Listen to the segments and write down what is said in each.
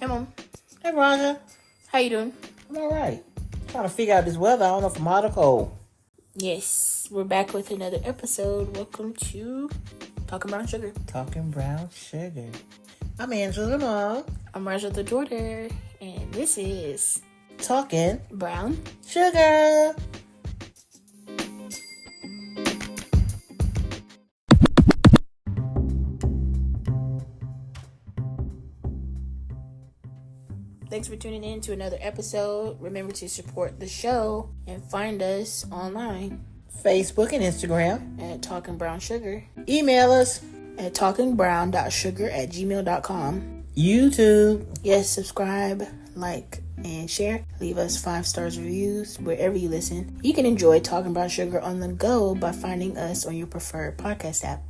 Hey, Mom. Hey, Rajah. How you doing? I'm all right. Trying to figure out this weather. I don't know if I'm hot or cold. Yes, we're back with another episode. Welcome to Talking Brown Sugar. Talking brown sugar. I'm Angela the mom. I'm Rajah the daughter, and this is Talking Brown. sugar. Thanks for tuning in to another episode. Remember to support the show and find us online Facebook and Instagram. at Talking Brown Sugar Email us. at talkingbrown.sugar@gmail.com. YouTube. Yes, subscribe, like, and share. Leave us 5-star reviews wherever you listen. You can enjoy Talking Brown Sugar on the go by finding us on your preferred podcast app.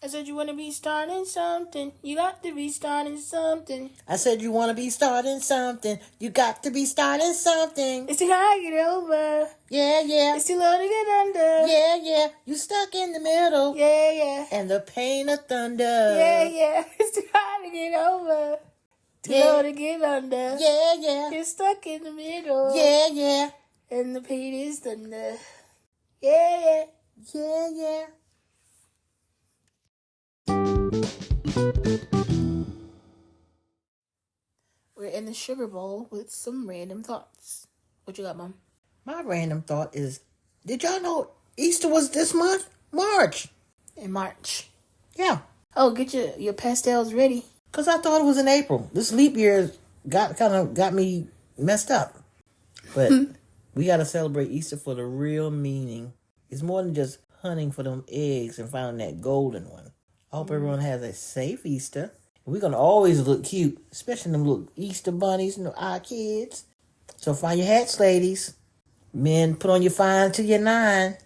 I said you want to be starting something. You got to be starting something. I said you want to be starting something. You got to be starting something. It's too high to get over. Yeah. It's too low to get under. Yeah. You stuck in the middle. Yeah. And the pain of thunder. Yeah. It's too high to get over. Too low to get under. Yeah. You're stuck in the middle. Yeah. And the pain is thunder. Yeah. We're in the sugar bowl with some random thoughts. What you got, Mom? My random thought is, did y'all know Easter was this month? March. In March. Yeah. Oh, get your pastels ready. Because I thought it was in April. This leap year got me messed up. But we got to celebrate Easter for the real meaning. It's more than just hunting for them eggs and finding that golden one. I hope everyone has a safe Easter. We're going to always look cute, especially them little Easter bunnies and our kids. So find your hats, ladies. Men, put on your 5 to your 9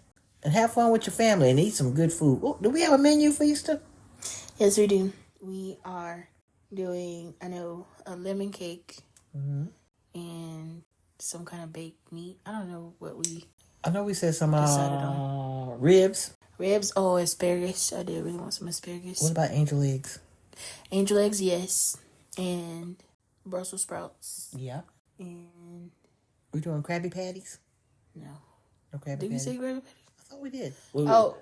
and have fun with your family and eat some good food. Oh, do we have a menu for Easter? Yes, we do. We are doing, a lemon cake and some kind of baked meat. I don't know what we I know we said some decided on. Ribs. Ribs, asparagus. I did really want some asparagus. What about angel eggs? Angel eggs, yes. And Brussels sprouts. Yeah. And We doing Krabby Patties? no. No Krabby Did we Patties? say Krabby Patties? I thought we did.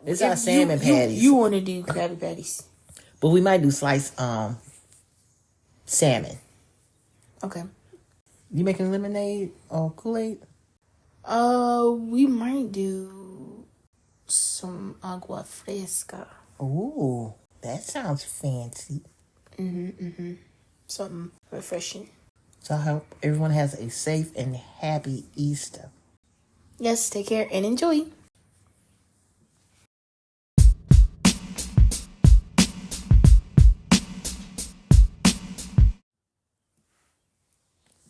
It's if our salmon patties. You want to do Krabby Patties. But we might do sliced salmon. Okay. You making lemonade or Kool-Aid? We might do some agua fresca. Ooh, that sounds fancy. Something refreshing. So I hope everyone has a safe and happy Easter. Yes, take care and enjoy.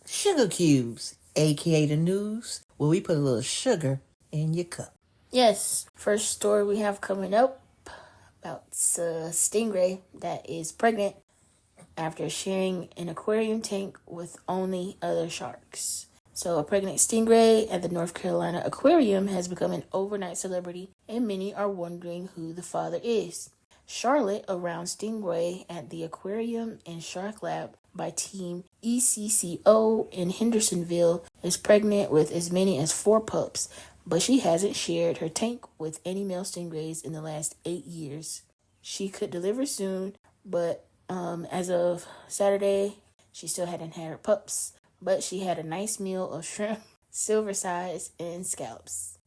Sugar cubes, aka the news, where we put a little sugar in your cup. Yes, first story we have coming up about Stingray that is pregnant after sharing an aquarium tank with only other sharks. So a pregnant stingray at the North Carolina Aquarium has become an overnight celebrity, and many are wondering who the father is. Charlotte, around stingray at the aquarium and shark lab by team ECCO in Hendersonville, is pregnant with as many as 4 pups, but she hasn't shared her tank with any male stingrays in the last 8 years. She could deliver soon, but as of Saturday, she still hadn't had her pups, but she had a nice meal of shrimp, silver size, and scallops.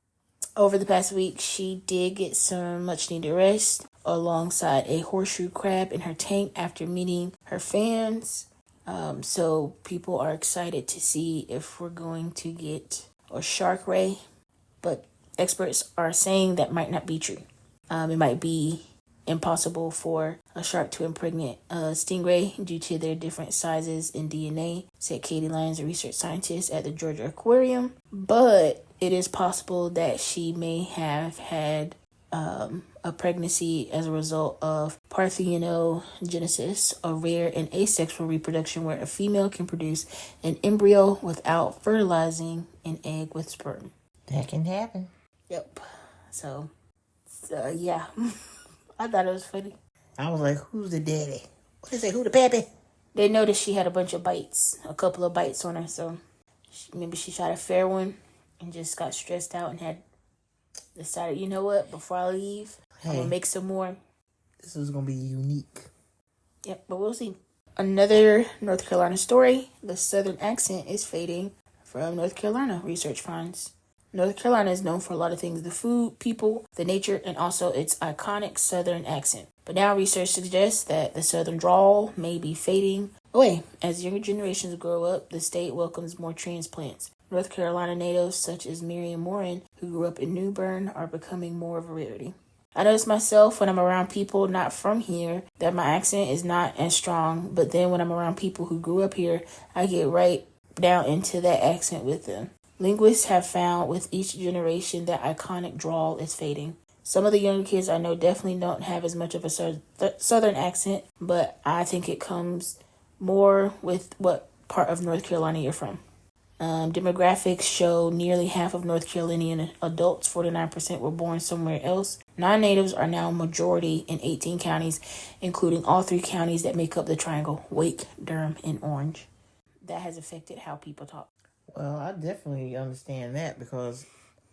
Over the past week, she did get some much needed rest alongside a horseshoe crab in her tank after meeting her fans. So people are excited to see if we're going to get a shark ray, but experts are saying that might not be true. It might be impossible for a shark to impregnate a stingray due to their different sizes and DNA, said Katie Lyons, a research scientist at the Georgia Aquarium. But it is possible that she may have had a pregnancy as a result of parthenogenesis, a rare and asexual reproduction where a female can produce an embryo without fertilizing an egg with sperm. That can happen. Yep. So yeah. I thought it was funny. I was like, who's the daddy? What they say, who the pappy? They noticed she had a bunch of bites, a couple of bites on her, so maybe she shot a fair one and just got stressed out and had decided, you know what, before I leave, I'm going to make some more. This is going to be unique. Yep, but we'll see. Another North Carolina story. The Southern accent is fading from North Carolina, research finds. North Carolina is known for a lot of things. The food, people, the nature, and also its iconic Southern accent. But now research suggests that the Southern drawl may be fading away. As younger generations grow up, the state welcomes more transplants. North Carolina natives such as Miriam Morin, who grew up in New Bern, are becoming more of a rarity. I notice myself when I'm around people not from here that my accent is not as strong, but then when I'm around people who grew up here, I get right down into that accent with them. Linguists have found with each generation that iconic drawl is fading. Some of the younger kids I know definitely don't have as much of a Southern accent, but I think it comes more with what part of North Carolina you're from. Demographics show nearly half of North Carolinian adults, 49%, were born somewhere else. Non-natives are now majority in 18 counties, including all 3 counties that make up the triangle, Wake, Durham, and Orange. That has affected how people talk. Well, I definitely understand that because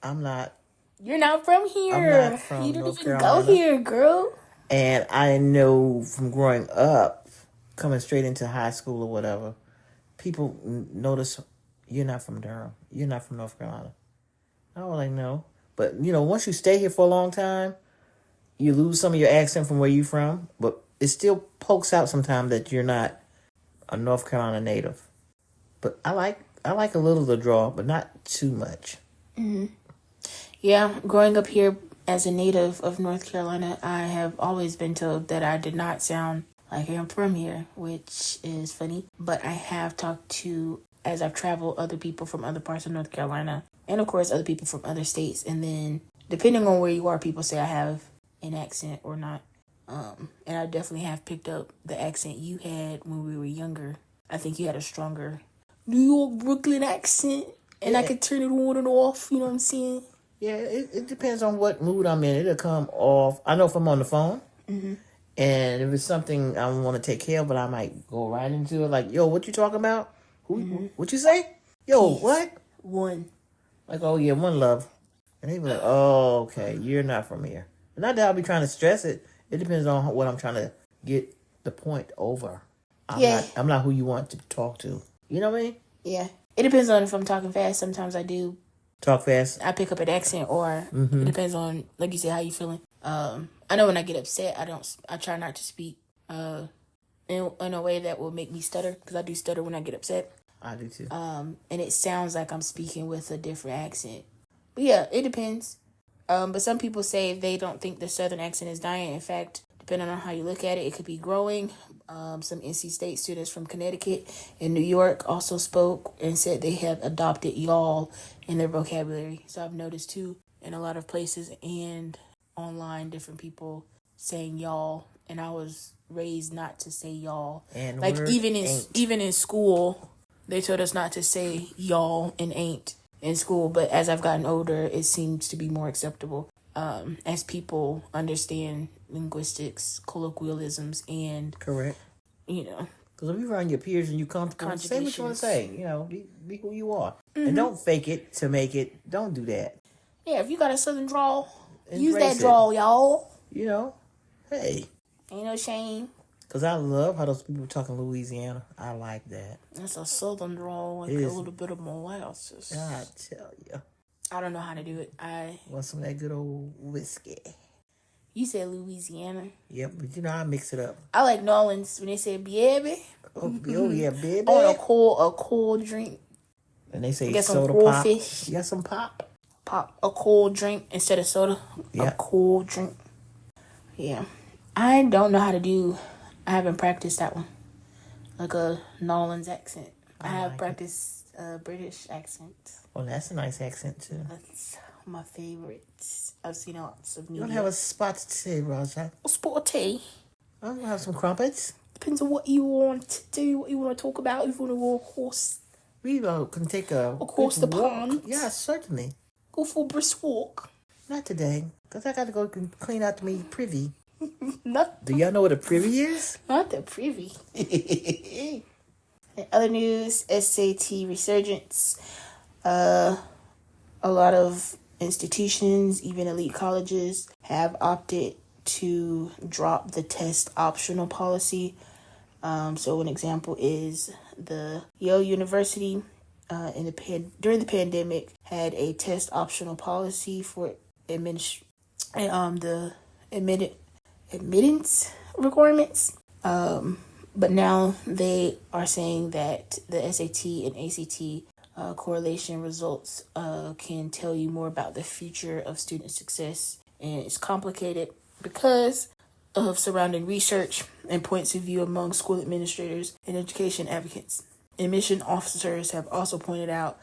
I'm not... You're not from here. I'm not from You don't North even Carolina. go here, girl. And I know from growing up, coming straight into high school or whatever, people notice... You're not from Durham. You're not from North Carolina. I was like, no. But, once you stay here for a long time, you lose some of your accent from where you're from. But it still pokes out sometimes that you're not a North Carolina native. But I like a little of the draw, but not too much. Mm-hmm. Yeah, growing up here as a native of North Carolina, I have always been told that I did not sound like I'm from here, which is funny. But I have talked to... as I've traveled, other people from other parts of North Carolina, and of course other people from other states, and then depending on where you are, people say I have an accent or not. And I definitely have picked up the accent you had when we were younger. I think you had a stronger New York, Brooklyn accent, and I could turn it on and off, you know what I'm saying? Yeah, it depends on what mood I'm in. It'll come off. I know if I'm on the phone, and if it's something I want to take care of, but I might go right into it, like, yo, what you talking about? What you say? Yo, Peace. what? One. Like, oh, yeah, one love. And they be like, oh, okay, you're not from here. Not that I'll be trying to stress it. It depends on what I'm trying to get the point over. I'm not who you want to talk to. You know what I mean? Yeah. It depends on if I'm talking fast. Sometimes I do. Talk fast. I pick up an accent, or it depends on, like you said, how you feeling. I know when I get upset, I try not to speak in a way that will make me stutter, because I do stutter when I get upset. I do too. And it sounds like I'm speaking with a different accent. But yeah, it depends. But some people say they don't think the Southern accent is dying. In fact, depending on how you look at it, it could be growing. Some NC State students from Connecticut and New York also spoke and said they have adopted y'all in their vocabulary. So I've noticed too in a lot of places and online, different people saying y'all. And I was raised not to say y'all. And like even in school, they told us not to say y'all and ain't in school. But as I've gotten older, it seems to be more acceptable as people understand linguistics, colloquialisms, and correct. Because if you're around your peers and you comfortable, say what you want to say. Be who you are, and don't fake it to make it. Don't do that. Yeah, if you got a Southern drawl, use that drawl, y'all. Hey. Ain't no shame. Because I love how those people talk in Louisiana. I like that. It's a Southern drawl, like a little bit of molasses. I tell you. I don't know how to do it. I want some of that good old whiskey. You said Louisiana. Yep, but I mix it up. I like New Orleans when they say baby. Oh yeah, baby. I want a cold drink. And they say get soda some pop. fish. You got some pop? Pop. A cold drink instead of soda. Yeah. A cold drink. Yeah. I don't know how to do... I haven't practiced that one. Like a New Orleans accent. I have practiced a British accent. Oh, that's a nice accent, too. That's my favorite. I've seen lots of media. You don't have a spot to say, Rajah? A spot of tea. I'm gonna have some crumpets. Depends on what you want to do, what you want to talk about. If you want to go across... We can take across the pond. Yeah, certainly. Go for a brisk walk. Not today, because I got to go clean out me privy. Not, Do y'all know what a privy is? not the privy. In other news, SAT resurgence. A lot of institutions, even elite colleges, have opted to drop the test optional policy. So an example is the Yale University during the pandemic had a test optional policy for the admittance requirements. But now they are saying that the SAT and ACT correlation results can tell you more about the future of student success. And it's complicated because of surrounding research and points of view among school administrators and education advocates. Admission officers have also pointed out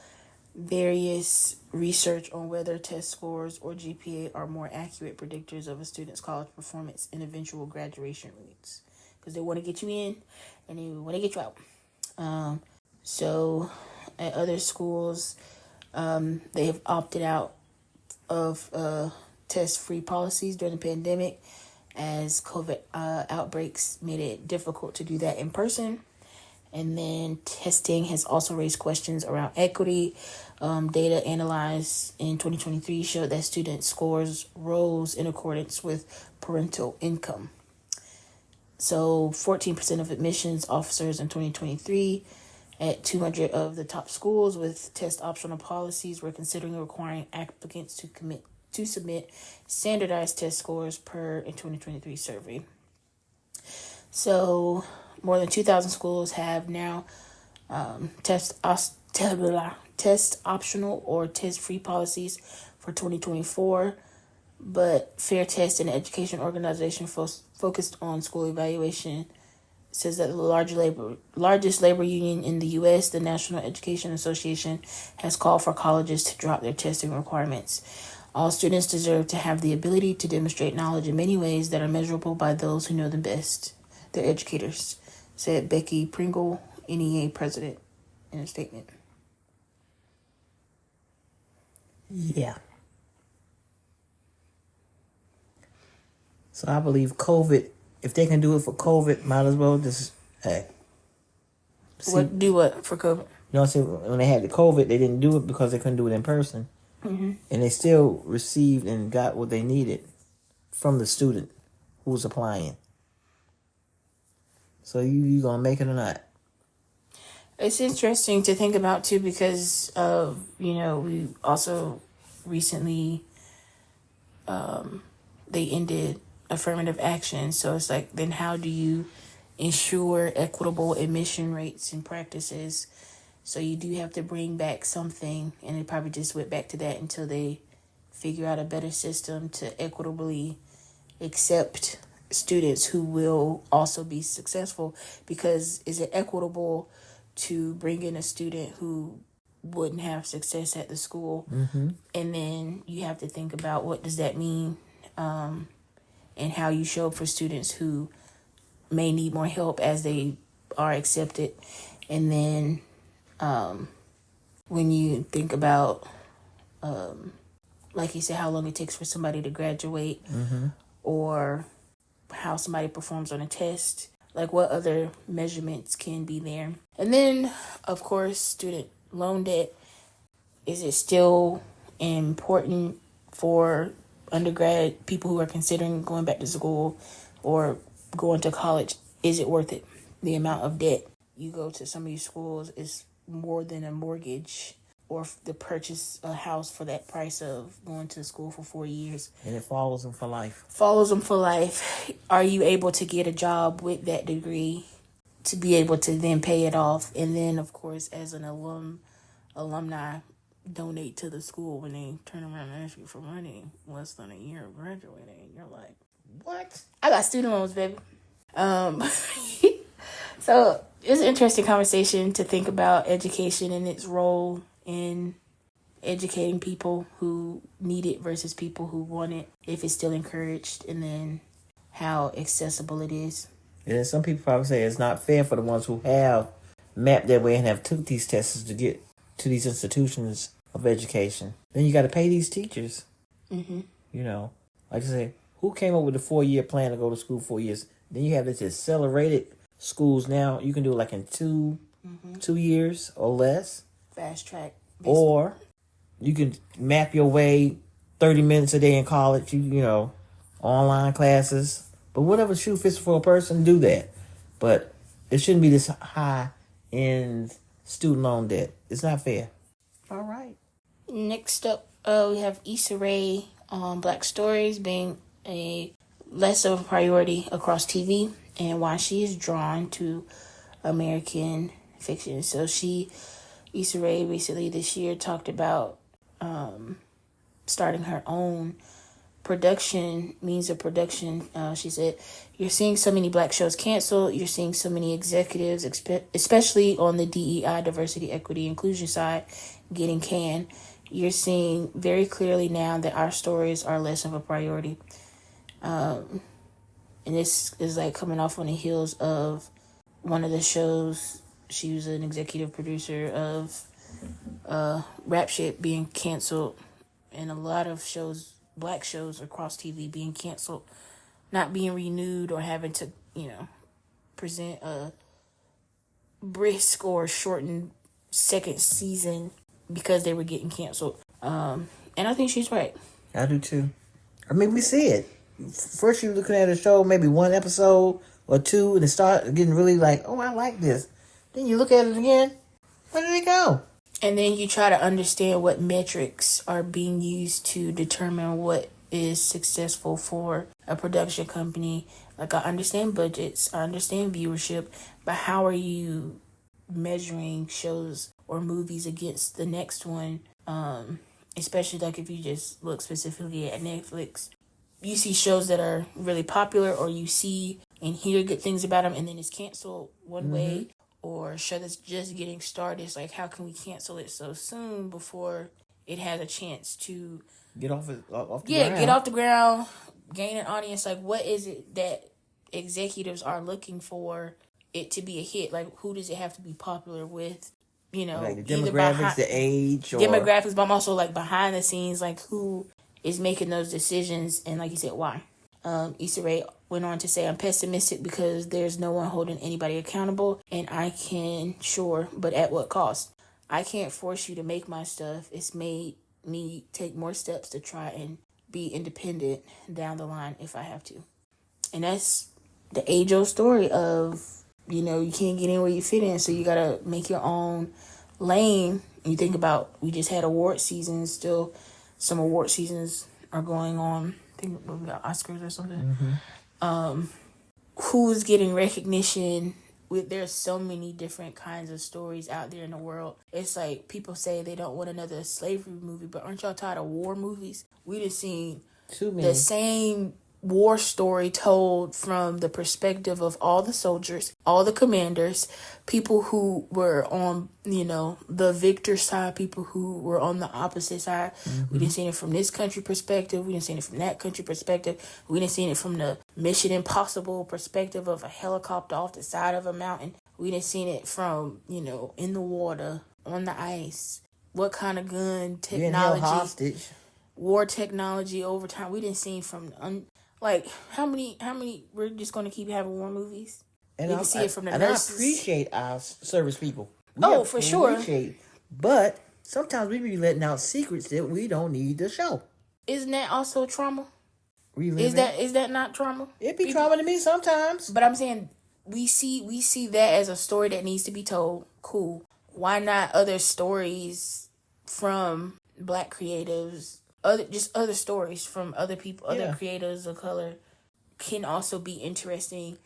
various research on whether test scores or GPA are more accurate predictors of a student's college performance and eventual graduation rates. Because they want to get you in and they want to get you out. So at other schools, they have opted out of test-free policies during the pandemic as COVID outbreaks made it difficult to do that in person. And then testing has also raised questions around equity. Data analyzed in 2023 showed that student scores rose in accordance with parental income. So 14% of admissions officers in 2023 at 200 of the top schools with test optional policies were considering requiring applicants to submit standardized test scores per a 2023 survey. So more than 2,000 schools have now test optional or test-free policies for 2024. But Fair Test, an education organization focused on school evaluation, says that the largest labor union in the U.S., the National Education Association, has called for colleges to drop their testing requirements. All students deserve to have the ability to demonstrate knowledge in many ways that are measurable by those who know them best, their educators, said Becky Pringle, NEA president, in a statement. Yeah. So I believe COVID, if they can do it for COVID, might as well just, hey. Do what for COVID? You know what I'm saying? When they had the COVID, they didn't do it because they couldn't do it in person. Mm-hmm. And they still received and got what they needed from the student who was applying. So you going to make it or not? It's interesting to think about, too, because, we also recently, they ended affirmative action. So it's like, then how do you ensure equitable admission rates and practices? So you do have to bring back something, and they probably just went back to that until they figure out a better system to equitably accept students who will also be successful. Because is it equitable to bring in a student who wouldn't have success at the school? Mm-hmm. And then you have to think about what does that mean, and how you show up for students who may need more help as they are accepted. And then when you think about, like you said, how long it takes for somebody to graduate, mm-hmm. or how somebody performs on a test, like what other measurements can be there. And then, of course, student loan debt. Is it still important for undergrad people who are considering going back to school or going to college? Is it worth it? The amount of debt you go to some of these schools is more than a mortgage or to purchase a house for that price of going to school for 4 years. And it follows them for life. Are you able to get a job with that degree to be able to then pay it off? And then, of course, as an alumni, donate to the school when they turn around and ask you for money less than a year of graduating. You're like, what? I got student loans, baby. So it's an interesting conversation to think about education and its role in educating people who need it versus people who want it, if it's still encouraged, and then how accessible it is. And then some people probably say it's not fair for the ones who have mapped their way and have took these tests to get to these institutions of education. Then you got to pay these teachers. Mm-hmm. Like I say, Who came up with the 4-year plan to go to school 4 years? Then you have this accelerated schools now. You can do it like in 2 years or less. Fast track. Or you can map your way 30 minutes a day in college, you know, online classes. But whatever shoe fits for a person, do that. But it shouldn't be this high in student loan debt. It's not fair. All right. Next up, we have Issa Rae on Black Stories being a less of a priority across TV and why she is drawn to American fiction. So Issa Rae recently this year talked about starting her own means of production. She said, "You're seeing so many Black shows canceled. You're seeing so many executives, especially on the DEI, diversity, equity, inclusion side, getting canned. You're seeing very clearly now that our stories are less of a priority." And this is like coming off on the heels of one of the shows. She was an executive producer of Rap Shit being canceled, and a lot of shows, Black shows across TV being canceled, not being renewed, or having to, present a brisk or shortened second season because they were getting canceled. And I think she's right. I do too. I mean, we see it. First you're looking at a show, maybe one episode or two, and it start getting really like, oh, I like this. Then you look at it again, where did it go? And then you try to understand what metrics are being used to determine what is successful for a production company. Like, I understand budgets, I understand viewership, but how are you measuring shows or movies against the next one? Especially like if you just look specifically at Netflix, you see shows that are really popular, or you see and hear good things about them, and then it's canceled one way. Or a show that's just getting started. It's like, how can we cancel it so soon before it has a chance to get off the ground? Get off the ground, gain an audience. Like, what is it that executives are looking for it to be a hit? Like, who does it have to be popular with? Like the demographics, the age, or demographics, but I'm also like behind the scenes, like who is making those decisions, and like you said, why? Issa Rae went on to say, "I'm pessimistic because there's no one holding anybody accountable, and I can, sure, but at what cost? I can't force you to make my stuff. It's made me take more steps to try and be independent down the line if I have to." And that's the age-old story of, you can't get in where you fit in, so you gotta make your own lane. And you think about, we just had award seasons, still some award seasons are going on. I think we got Oscars or something. Who's getting recognition? There's so many different kinds of stories out there in the world. It's like people say they don't want another slavery movie, but aren't y'all tired of war movies? We done seen the same war story told from the perspective of all the soldiers, all the commanders, people who were on, the victor side, people who were on the opposite side. We done seen it from this country perspective. We done seen it from that country perspective. We done seen it from the Mission Impossible perspective of a helicopter off the side of a mountain. We done seen it from, in the water, on the ice. What kind of gun technology, war technology over time. We done seen from... Like, how many, we're just going to keep having war movies? And you can see it from the nurses. I appreciate our service people. For sure. But sometimes we be letting out secrets that we don't need to show. Isn't that also trauma? Reliving. Is that not trauma? It be trauma to me sometimes. But I'm saying, we see that as a story that needs to be told. Cool. Why not other stories from Black creatives? Other stories from other people, other creators of color can also be interesting.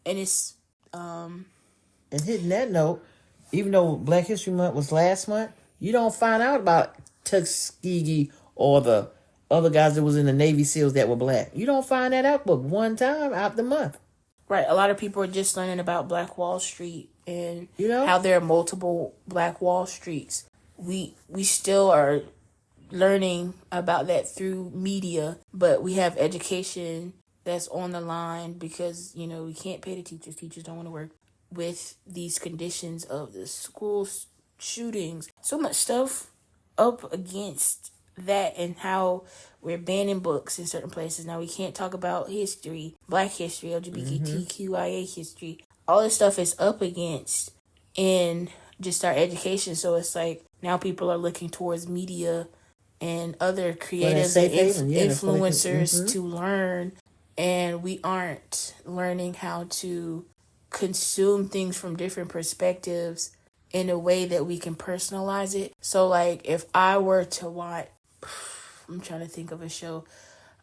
And it's and hitting that note, even though Black History Month was last month, you don't find out about Tuskegee or the other guys that was in the Navy SEALs that were Black. You don't find that out but one time out the month. Right. A lot of people are just learning about Black Wall Street and how there are multiple Black Wall Streets. We still are learning about that through media, but we have education that's on the line because, we can't pay the teachers. Teachers don't want to work with these conditions of the school shootings. So much stuff up against that and how we're banning books in certain places. Now we can't talk about history, Black history, LGBTQIA history. All this stuff is up against in just our education. So it's like now people are looking towards media and other creatives and influencers to learn, and we aren't learning how to consume things from different perspectives in a way that we can personalize it. So like if I were to watch, I'm trying to think of a show,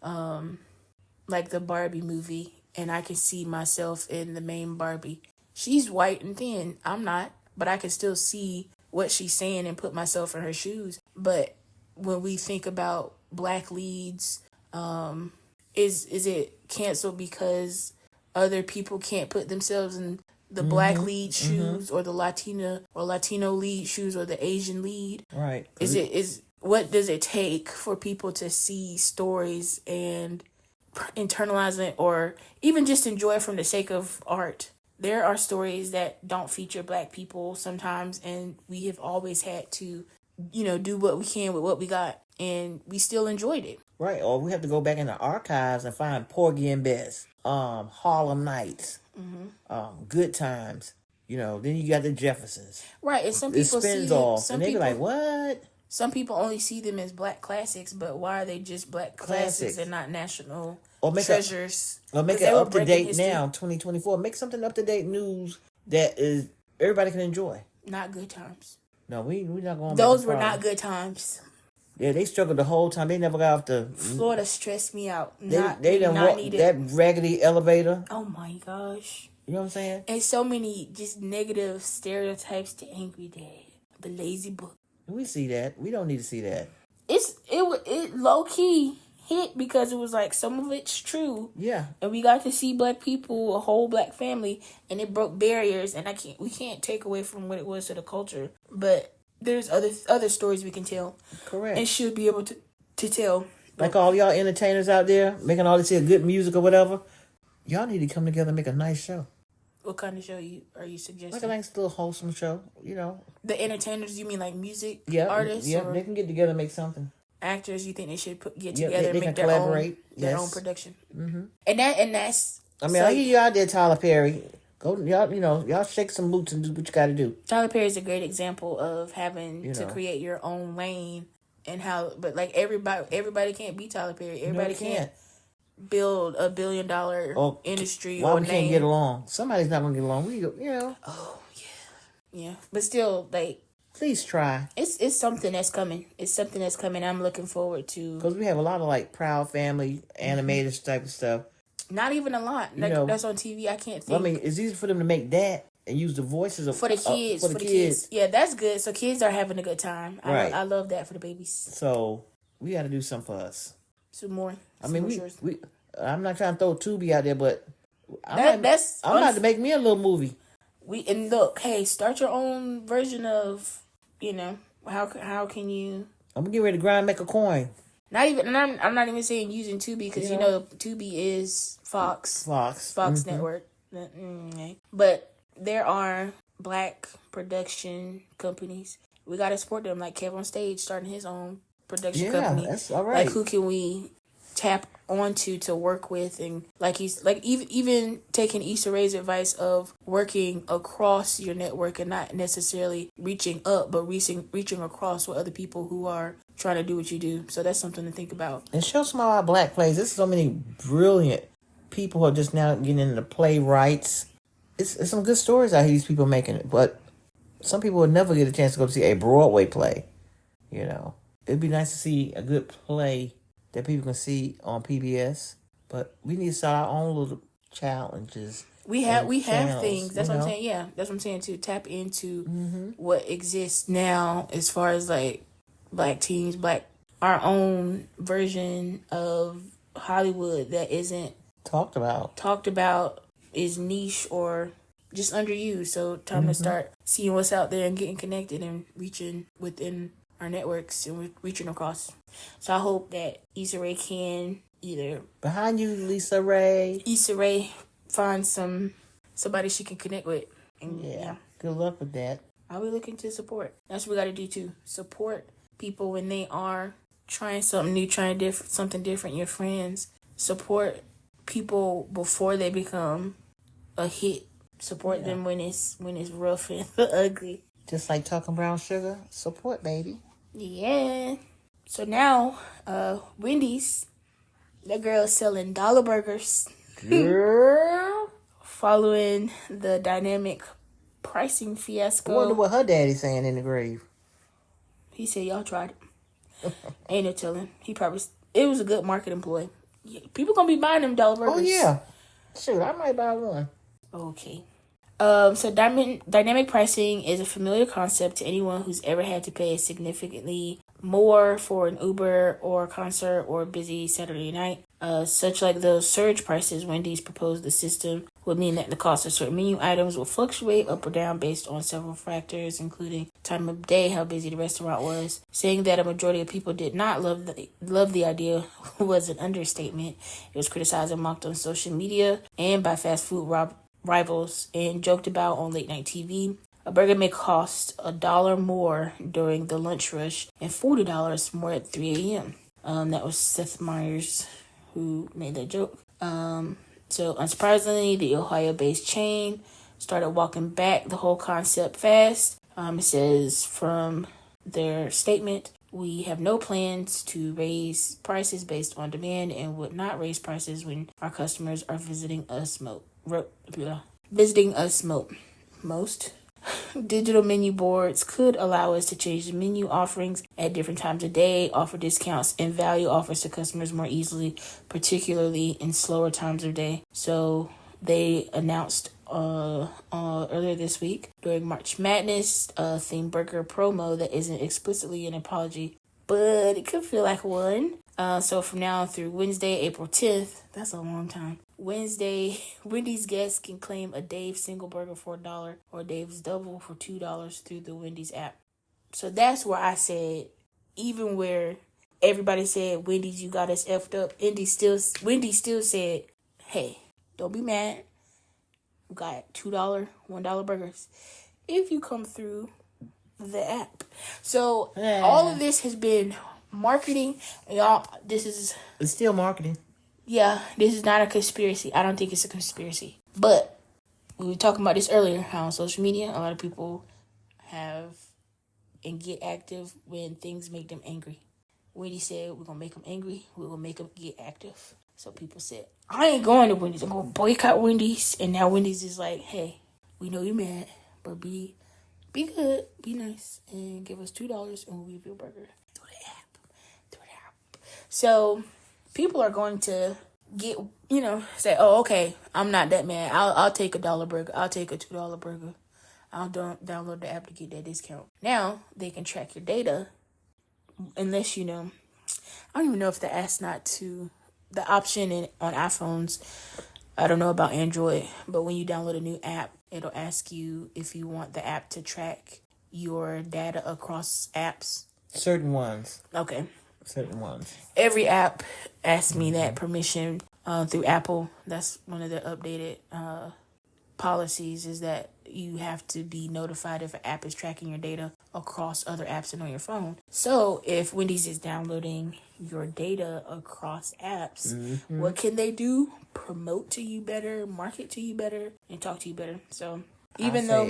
like the Barbie movie, and I can see myself in the main Barbie. She's white and thin. I'm not, but I can still see what she's saying and put myself in her shoes. But when we think about Black leads, is it canceled because other people can't put themselves in the Black lead shoes or the Latina or Latino lead shoes or the Asian lead? Right. What does it take for people to see stories and internalize it, or even just enjoy it from the sake of art? There are stories that don't feature Black people sometimes, and we have always had to, do what we can with what we got, and we still enjoyed it. Right, or we have to go back in the archives and find Porgy and Bess, Harlem Nights, Good Times. Then you got the Jeffersons. Right, and some people see off, and they be like, what? Some people only see them as Black classics, but why are they just Black classics and not national treasures? Make it up to date now, 2024. Make something up to date news that is everybody can enjoy. Not Good Times. No, we're not going. Those were not good times. Yeah, they struggled the whole time. They never got off the. Florida stressed me out. They didn't want that raggedy elevator. Oh my gosh! You know what I'm saying? And so many just negative stereotypes to Angry Dad, the lazy book. We see that. We don't need to see that. It low key hit because it was like some of it's true. Yeah. And we got to see Black people, a whole Black family, and it broke barriers. And we can't take away from what it was to the culture, but there's other stories we can tell. Correct. And should be able to tell. Like all y'all entertainers out there making all this here good music or whatever, y'all need to come together and make a nice show. What kind of show are you suggesting? Like a nice little wholesome show, The entertainers, you mean like music artists? Yeah, they can get together and make something. Actors, you think they should get together and make their own production? Mm-hmm. And that's. I mean, I hear you out there, Tyler Perry. Go, y'all shake some boots and do what you got to do. Tyler Perry is a great example of having to create your own lane and how, but like everybody can't be Tyler Perry. Everybody can't build $1 billion industry. Why we can't get along? Somebody's not gonna get along. Oh yeah. But still, like, please try. It's something that's coming. It's something that's coming. I'm looking forward to, because we have a lot of like Proud Family animated type of stuff. Not even a lot. That's on TV. I can't think. I mean, it's easy for them to make that and use the voices for the kids. For the kids. Yeah, that's good. So kids are having a good time. Right. I love that for the babies. So we got to do something for us. Some more. I mean, we. I'm not trying to throw Tubi out there, but I'm about to make me a little movie. And look, hey, start your own version of, how can you? I'm gonna get ready to grind, make a coin. Not even, and I'm not even saying using Tubi because Tubi is Fox Network. But there are Black production companies. We gotta support them. Like Kev on Stage starting his own production company. That's all right. Like, who can we tap onto to work with? And like he's like even taking Issa Rae's advice of working across your network and not necessarily reaching up, but reaching across with other people who are trying to do what you do. So that's something to think about. And show some of our Black plays. There's so many brilliant people who are just now getting into playwrights. It's some good stories out here these people making it, but some people would never get a chance to go see a Broadway play. It'd be nice to see a good play that people can see on PBS, but we need to start our own little challenges. We have things. That's what I'm saying. Yeah, that's what I'm saying, to tap into what exists now as far as like Black teens, our own version of Hollywood that isn't talked about, is niche or just underused. So time to start seeing what's out there and getting connected and reaching within our networks and reaching across. So I hope that Issa Rae can either behind you, Issa Rae find somebody she can connect with. And good luck with that. I'll be looking to support. That's what we got to do too. Support people when they are trying something new, trying something different. Your friends support people before they become a hit. Support them when it's rough and ugly. Just like talking brown sugar, support, baby. Yeah. So now, Wendy's, that girl is selling dollar burgers. Girl. Following the dynamic pricing I fiasco. wonder what her daddy's saying in the grave. He said, y'all tried it. Ain't no telling. It was a good marketing ploy. Yeah, people gonna be buying them dollar burgers. Oh, yeah. Shoot, I might buy one. Okay. So dynamic pricing is a familiar concept to anyone who's ever had to pay significantly more for an Uber or a concert or a busy Saturday night. Such like those surge prices, Wendy's proposed the system would mean that the cost of certain menu items will fluctuate up or down based on several factors, including time of day, how busy the restaurant was. Saying that a majority of people did not love the idea was an understatement. It was criticized and mocked on social media and by fast food rivals and joked about on late night TV. A burger may cost $1 more during the lunch rush and $40 more at 3 a.m. That was Seth Meyers who made that joke. So unsurprisingly, the Ohio-based chain started walking back the whole concept fast. It says from their statement, we have no plans to raise prices based on demand and would not raise prices when our customers are visiting us most. Digital menu boards could allow us to change the menu offerings at different times of day, offer discounts and value offers to customers more easily, particularly in slower times of day. So they announced earlier this week during March Madness themed burger promo that isn't explicitly an apology, but it could feel like one. So from now through Wednesday, April 10th, that's a long time. Wednesday, Wendy's guests can claim a Dave's single burger for $1 or Dave's double for $2 through the Wendy's app. So that's where I said, even where everybody said, Wendy's, you got us effed up, Wendy still said, hey, don't be mad. We got $2, $1 burgers if you come through the app. So all of this has been marketing. Y'all, it's still marketing. Yeah, this is not a conspiracy. I don't think it's a conspiracy. But we were talking about this earlier, how on social media, a lot of people have and get active when things make them angry. Wendy said, we're going to make them angry. We're going to make them get active. So people said, I ain't going to Wendy's. I'm going to boycott Wendy's. And now Wendy's is like, hey, we know you're mad, but be good, be nice, and give us $2 and we'll give you a burger. Through the app. So people are going to get, say, oh, okay, I'm not that mad. I'll take $1 burger. I'll take a $2 burger. I'll download the app to get that discount. Now they can track your data, unless I don't even know if the option on iPhones. I don't know about Android, but when you download a new app, it'll ask you if you want the app to track your data across apps. Certain ones. Okay. Certain ones. Every app asks me that permission through Apple. That's one of the updated policies, is that you have to be notified if an app is tracking your data across other apps and on your phone. So if Wendy's is downloading your data across apps, what can they do? Promote to you better, market to you better, and talk to you better. So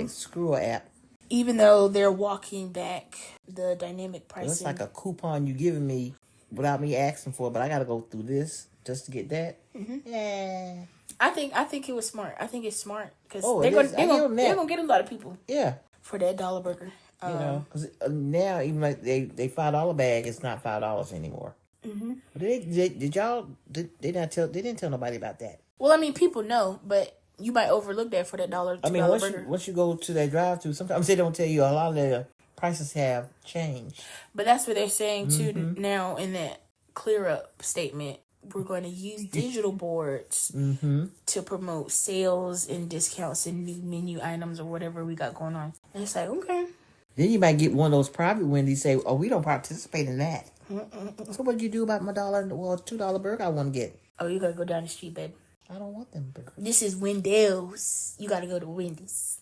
screw an app. Even though they're walking back the dynamic pricing. It's like a coupon you giving me without me asking for it, but I got to go through this just to get that. Mm-hmm. Yeah. I think it was smart. I think it's smart because they're gonna get a lot of people. Yeah. For that dollar burger. Because now even like they $5 bag, it's not $5 anymore. Mm-hmm. They didn't tell nobody about that. Well, I mean, people know, but you might overlook that for that $2 burger. Once you go to that drive-thru, sometimes they don't tell you a lot of the prices have changed. But that's what they're saying too now in that clear up statement. We're going to use digital boards to promote sales and discounts and new menu items or whatever we got going on. And it's like, okay. Then you might get one of those private Wendy's say, oh, we don't participate in that. So what do you do about my $2 burger I want to get? Oh, you got to go down the street, babe. I don't want them burgers. This is Wendy's. You got to go to Wendy's.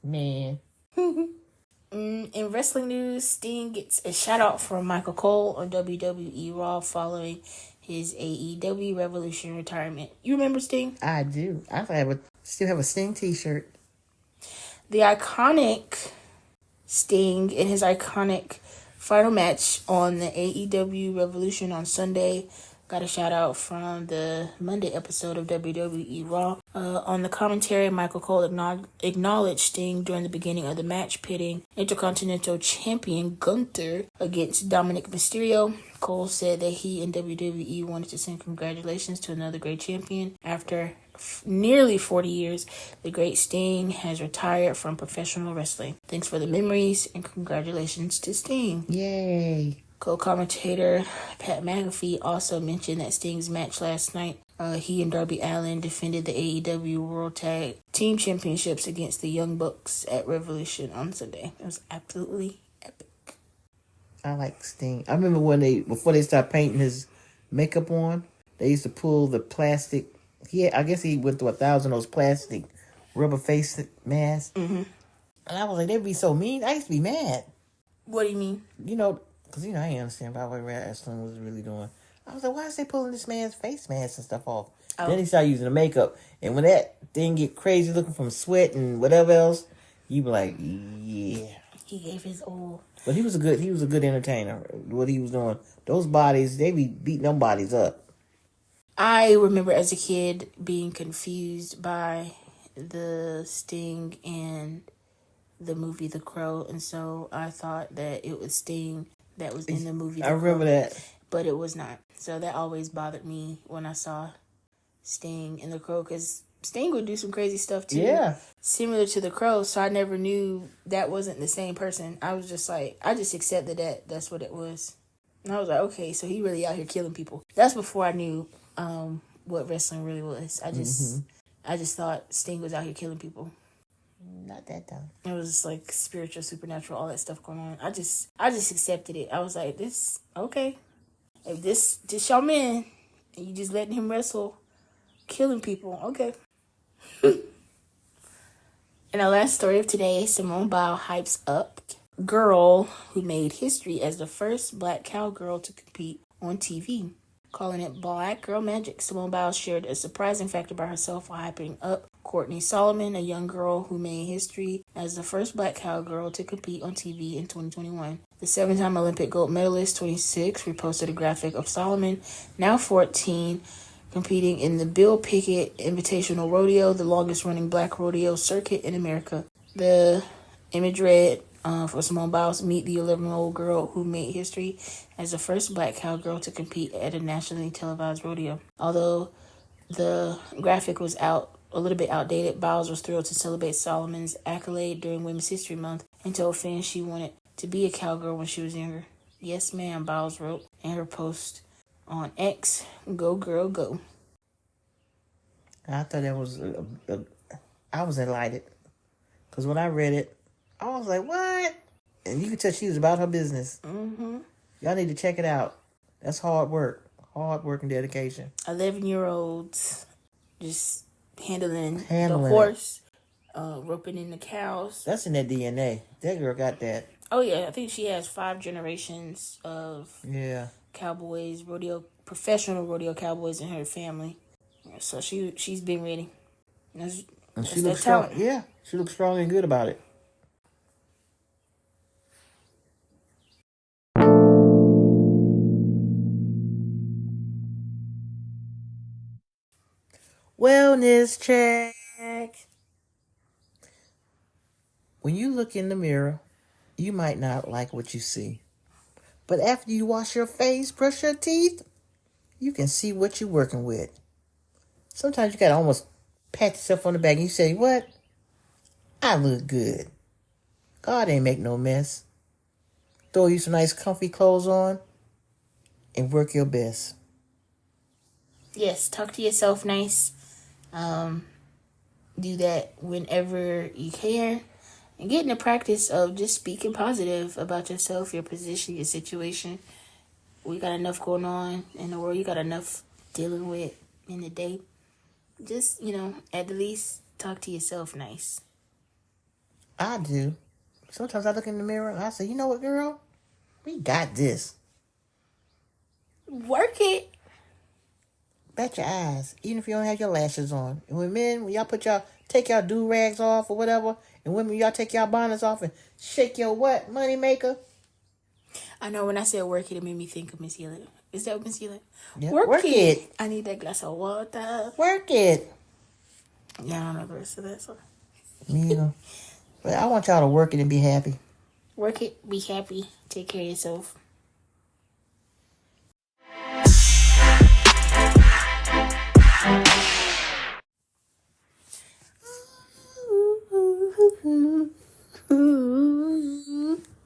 Man. In wrestling news, Sting gets a shout out from Michael Cole on WWE Raw following his AEW Revolution retirement. You remember Sting? I do. Still have a Sting t-shirt. The iconic Sting in his iconic final match on the AEW Revolution on Sunday got a shout out from the Monday episode of WWE Raw. On the commentary, Michael Cole acknowledged Sting during the beginning of the match, pitting Intercontinental Champion Gunther against Dominic Mysterio. Cole said that he and WWE wanted to send congratulations to another great champion. After nearly 40 years, the great Sting has retired from professional wrestling. Thanks for the memories and congratulations to Sting. Yay. Co-commentator Pat McAfee also mentioned that Sting's match last night, he and Darby Allin defended the AEW World Tag Team Championships against the Young Bucks at Revolution on Sunday. It was absolutely epic. I like Sting. I remember before they started painting his makeup on, they used to pull the plastic. I guess he went through 1,000 of those plastic rubber face masks. Mm-hmm. And I was like, they'd be so mean. I used to be mad. What do you mean? Because, I didn't understand about what wrestling was really doing. I was like, why is they pulling this man's face mask and stuff off? Oh. Then he started using the makeup. And when that thing get crazy looking from sweat and whatever else, you be like, yeah. He gave his all. But he was a good entertainer. What he was doing. Those bodies, they be beating them bodies up. I remember as a kid being confused by the Sting and the movie The Crow, and so I thought that it was Sting that was in the movie The Crow. I remember that. But it was not. So that always bothered me when I saw Sting in The Crow, because Sting would do some crazy stuff too. Yeah. Similar to The Crow, so I never knew that wasn't the same person. I was just like, I just accepted that that's what it was. And I was like, okay, so he really out here killing people. That's before I knew what wrestling really was. I just thought Sting was out here killing people. Not that dumb. It was like spiritual, supernatural, all that stuff going on. I just accepted it. I was like, this okay. If this your man and you just letting him wrestle, killing people, okay. And our last story of today, Simone Biles hypes up girl who made history as the first black cowgirl to compete on TV. Calling it Black Girl Magic, Simone Biles shared a surprising fact about herself while hyping up Courtney Solomon, a young girl who made history as the first black cowgirl to compete on TV in 2021. The 7-time Olympic gold medalist, 26, reposted a graphic of Solomon, now 14, competing in the Bill Pickett Invitational Rodeo, the longest-running black rodeo circuit in America. The image read, for Simone Biles, meet the 11-year-old girl who made history as the first black cowgirl to compete at a nationally televised rodeo. Although the graphic was a little bit outdated, Biles was thrilled to celebrate Solomon's accolade during Women's History Month and told fans she wanted to be a cowgirl when she was younger. Yes, ma'am, Biles wrote in her post on X, "Go girl, go." I thought that was I was delighted. Because when I read it, I was like, what? And you could tell she was about her business. Mm-hmm. Y'all need to check it out. That's hard work. Hard work and dedication. 11-year-olds just handling the horse, roping in the cows. That's in their DNA. That girl got that. Oh, yeah. I think she has 5 generations of cowboys, professional rodeo cowboys in her family. So she's been ready. That's she looks strong. Yeah, she looks strong and good about it. Wellness check. When you look in the mirror, you might not like what you see. But after you wash your face, brush your teeth, you can see what you're working with. Sometimes you gotta almost pat yourself on the back and you say, what? I look good. God ain't make no mess. Throw you some nice comfy clothes on and work your best. Yes, talk to yourself nice. Do that whenever you can. And get in the practice of just speaking positive about yourself, your position, your situation. We got enough going on in the world. You got enough dealing with in the day. Just, at the least talk to yourself nice. I do. sometimes I look in the mirror and I say, you know what, girl? We got this. Work it. Bet your eyes, even if you don't have your lashes on. And when y'all take y'all do-rags off or whatever, and women, y'all take y'all bonnets off and shake your what, money maker? I know when I said work it made me think of Miss Healy. Is that what Miss Healy? Yeah. Work it. I need that glass of water. Work it. Yeah, I don't know the rest of that song. Me either. But I want y'all to work it and be happy. Work it, be happy, take care of yourself.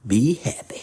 Be happy.